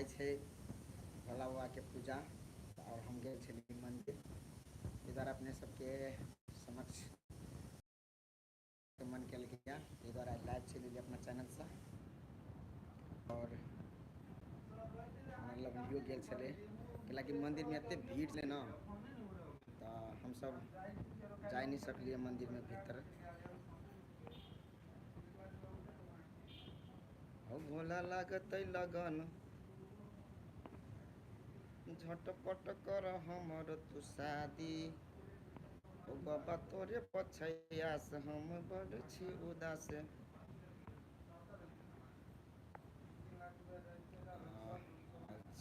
आइ छै भोला बाबा के पूजा और हम गए छली मंदिर इधर अपने सबके समक्ष मन कल गया इधर लाइव चली अपना चैनल से और मतलब वीडियो गेल छलै कैलाकि मंदिर में एते भीड़ छलै ना तो हम सब जा नहीं सकलिए मंदिर में भीतर। हो भोला लागत लगन झटपट कर हमर तू शादी ओ बाबा तोरे पछैया से हम बड़ छी उदास।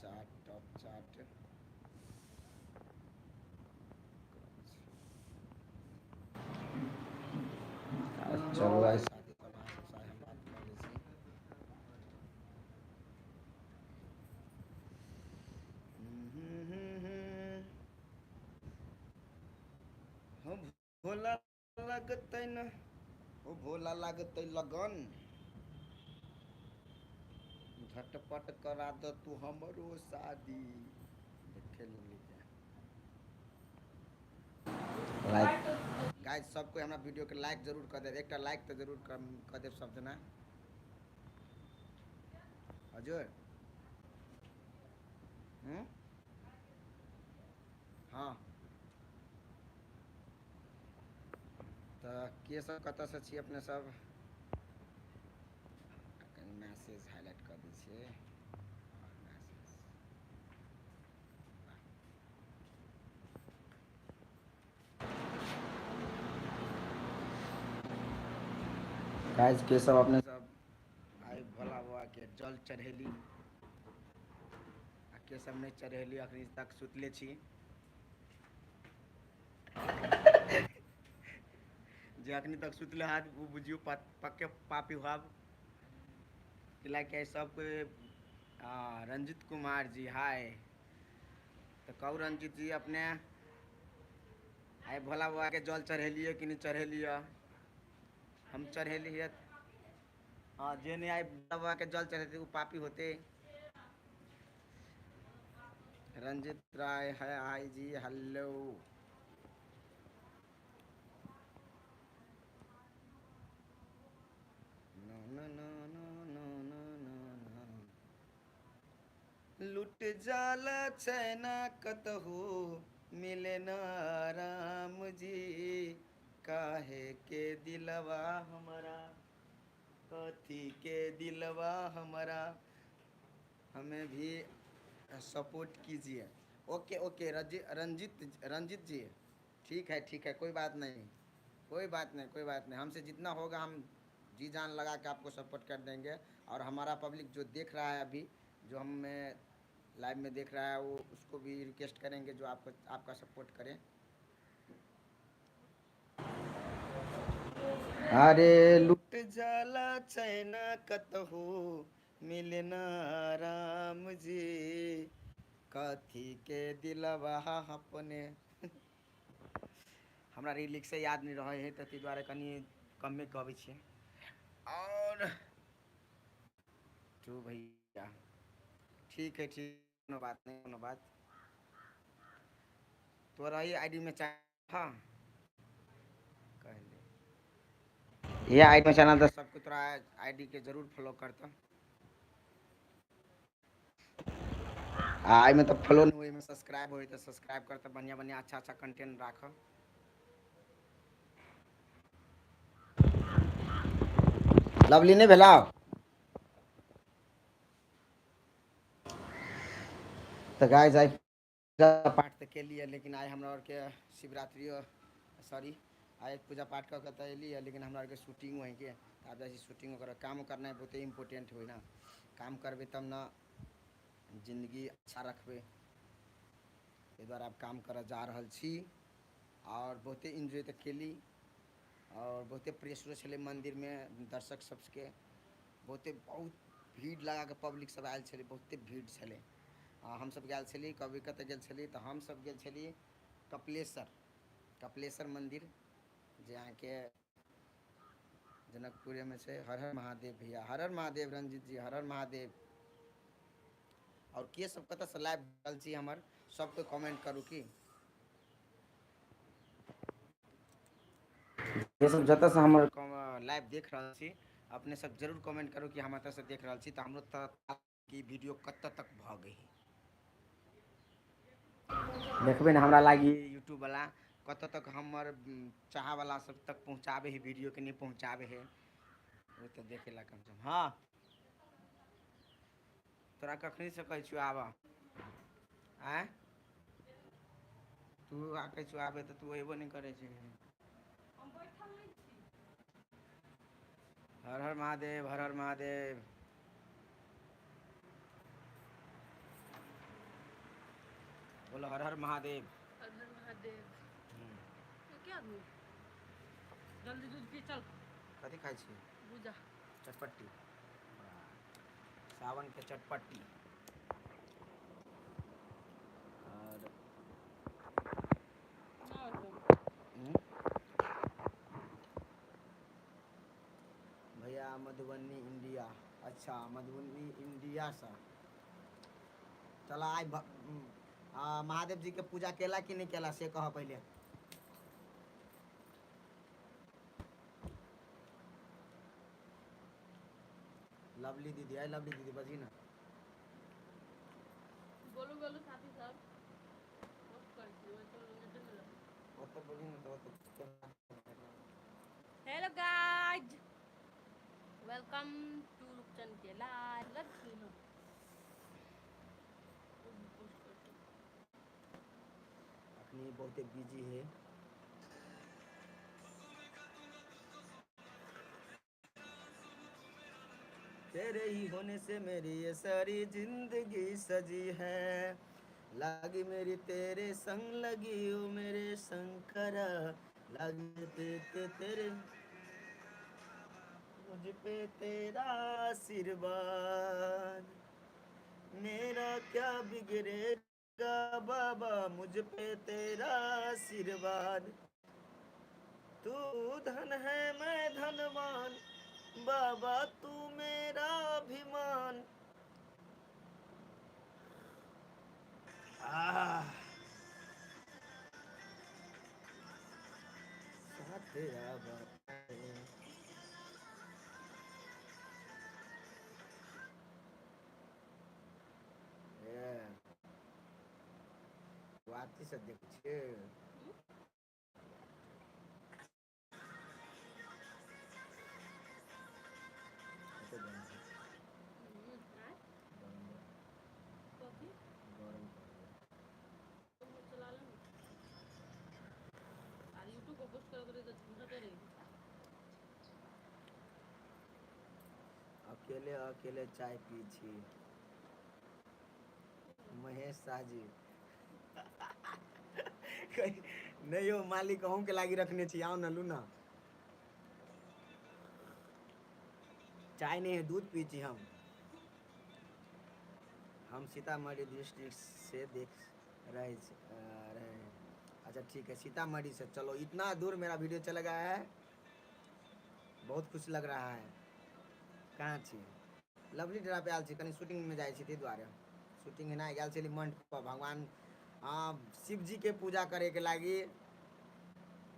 चाट टॉप चाट चलो आई शादी तो हम बात कर लै छी। हो भोला लागतै न हो भोला लागतै लगन झटपट करा द तू हमरो शादी देखे लीजिए लाइक गाइस सब कोई हमारा वीडियो के लाइक जरूर कर दे एक लाइक तो जरूर कर दे सब जना हजूर। हाँ तो के सब कत से छी अपने सब कहीं मैसेज हाईलाइट कर दी छे गाइस के सब अपने सब आई भोला बाबा के जल चढ़ेली आ के सब नहीं चढ़ेली अखनी तक सुतले छी जे अखनी तक सुतले हाथ वो बुझियो पक्के पापी भाव कैलाकि सब कोई रंजित कुमार जी हाय तो कहू रंजित जी अपने आई भोला बाबा के जल चढ़ेलिए कि नहीं चढ़ेलिए हम चढ़ेलिए। हाँ जे नहीं आई भोला बाबा के जल चढ़ेते वो पापी होते। रंजित राय है हाय जी हेलो लुट जाला चैना कतहु मिले न राम जी काहे के दिलवा हमारा कथी के दिलवा हमारा हमें भी सपोर्ट कीजिए। ओके ओके रंजित रंजित जी ठीक है कोई बात नहीं कोई बात नहीं कोई बात नहीं हमसे जितना होगा हम जी जान लगा के आपको सपोर्ट कर देंगे। और हमारा पब्लिक जो देख रहा है अभी जो हमें लाइव में देख रहा है वो उसको भी रिक्वेस्ट करेंगे जो आपको आपका सपोर्ट करें। अरे लुट जाला चैना कतहु मिले न राम जी कथी के दिलवा अपने हमरा लिख से याद नहीं रहे है तो दुआरे कनी कमे कहबै छियै। और तो भैया ठीक है कोनो बात नहीं कोनो बात तोरा ही आईडी में हाँ ये आईडी में चैनल तो सबको तोरा आईडी के जरूर फॉलो करता आई में तो फॉलो नहीं हुई में सब्सक्राइब हुई तो सब्सक्राइब करता बढ़िया बढ़िया अच्छा अच्छा कंटेंट राख। लवली नहीं भेला तो गाइस आई पूजा पाठ तो के लिए लेकिन आई हमरा और के शिवरात्रि सॉरी आई पूजा पाठ कर के अलिए लेकिन हमरा के शूटिंग वहीं के आब जैसे शूटिंग कर काम करना बहुत इम्पोर्टेंट हो ना काम करबे तब ना जिंदगी अच्छा रखबे ताहि दुआरे आब काम कर जा रहल छी और बहुते इंजॉय तो केली और बहुते प्रेशरो छलै मंदिर में दर्शक सबके बहुते बहुत भीड़ लगा के पब्लिक सब आयल छलै बहुते भीड़ छलै। हम सब गेल छली कभी कतऽ गेल छली तऽ हम सब गेल छली कपिलेश्वर मंदिर जे अहाँके जनकपुरे में है। हर हर महादेव भैया हर हर महादेव रंजित जी हर हर महादेव। और के सब कतऽ से लाइव डाल छी हमर सबके कमेंट करू की ये सब जतऽ से हमर लाइव देख रहल छी अपने सब जरूर कमेंट करू कि हम एतऽ से देख रहल छी तऽ हमरो तक की वीडियो कतऽ तक भऽ गई देखबै ने हमरा लागी यूट्यूब वाला कतऽ तक हमर चाहवाला सब तक पहुँचाबै है वीडियो के नहीं पहुँचाबै है वो तो देखे ला कम से कम हाँ तोरा कखनी से कहै छियौ आबऽ आँय तू कहै छियौ आबे तऽ तू अयबो नहीं करै छै हर हर महादेव हर हर महादेव बोलो हर हर महादेव हर हर महादेव क्या दूध जल्दी दूध पी चल कथी खाइ छी भूजा चटपट्टी सावन के चटपट्टी और भैया मधुबनी इंडिया अच्छा मधुबनी इंडिया से चला आइ महादेव जी के पूजा केला कि नहीं केला से कह पहले लवली दीदी आई लवली दीदी बजी ना बोलो बोलो साथी साहब मत कर दियो तो नेट में वो तो बोली ना तो हेलो गाइस वेलकम टू रुपचन के लाइव लेट्स सी नो अपनी बहुत बिजी है तेरे ही होने से मेरी ये सारी जिंदगी सजी है लगी मेरी तेरे संग लगी ओ मेरे शंकरा लगी तेरे मुझ पे तेरा आशीर्वाद मेरा क्या बिगड़ेगा बाबा मुझ पे तेरा आशीर्वाद तू धन है मैं धनवान बाबा तू मेरा अभिमान साथ वाती से देख छे अकेले अकेले चाय पी छी महेश साजी नहीं हो मालिक अहूँ के लागी रखने छी आओ ना लू ना चाय नहीं है दूध पी छी हम सीतामढ़ी डिस्ट्रिक्ट से देख रहे हैं अच्छा ठीक है सीतामढ़ी से चलो इतना दूर मेरा वीडियो चला गया है बहुत खुश लग रहा है कहाँ छी लवली डेरा पे आयल छी कनी शूटिंग में जाइ छी ताहि दुआरे शूटिंग एना गेल छली मंच पर भगवान शिव जी के पूजा करे के लागी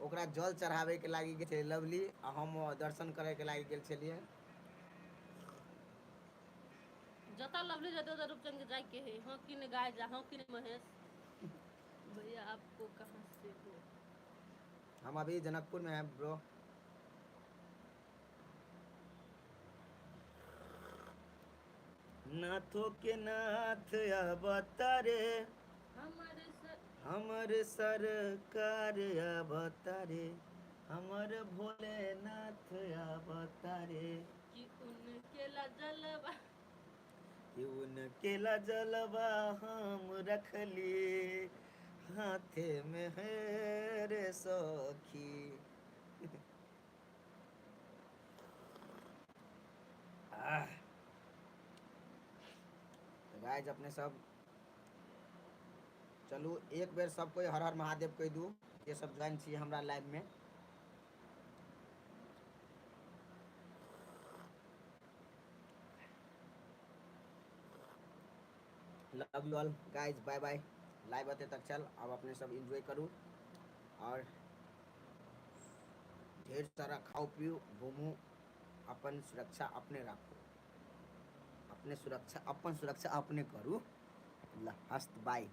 ओकरा जल चढ़ावे के लागी गेल छली लवली आ हम दर्शन करे के लागी गेल छलिए जता लवली जते उधर रूपचंद के जाए के है हां कि ने गाय जा हां कि ने महेश भैया आपको कहां से हो हम अभी जनकपुर में हैं ब्रो नाथों के नाथ अवतारे हमर सरकार अवतारे हमर भोलेनाथ अवतारे कि उनके ला जलवा कि उनके ला जलवा हम रखली हाथे में है रे सखी गाइज अपने सब चलू एक बेर सब कोई हर हर महादेव कह दू ये सब ज्वाइन छी हमरा लाइव में love you all guys, bye bye. Live आते तक चल, अब अपने सब एंजॉय करूँ और ढेर सारा खाओ पियो घूमू, अपन सुरक्षा अपने रखो, अपने सुरक्षा अपन सुरक्षा अपने करूँ। हस्त बाय।